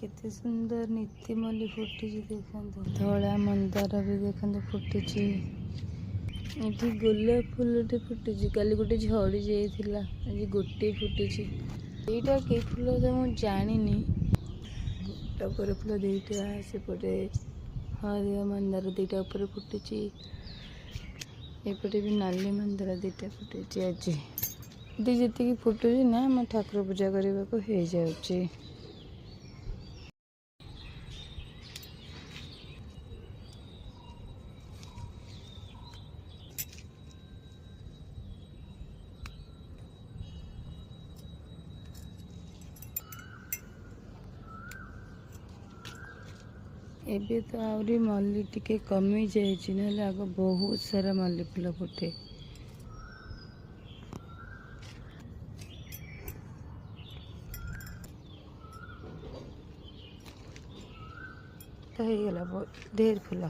केते सुंदर नीतिमल्ली फुटी देखते धला मंदार भी देखते फुटी ये गोलाप फूलटे फुटी काली गोटे झड़ी जाइला आज गोटे फुटी यहीटा कि फूल तो मुझे जानी फूल दुईटा सेपटे हरिया मंदार दुईटा उपर फुटी एपटे भी नाली मंदार दुईटा फुटी आज जी फुटू ना आम ठाकुर पूजा करने को हो जाऊँ। एबे तो आहरी मल्ली टिके कमी जाइए ना आग बहुत सारा मल्ली फूल फुटे तो हो गला ढेर फूल।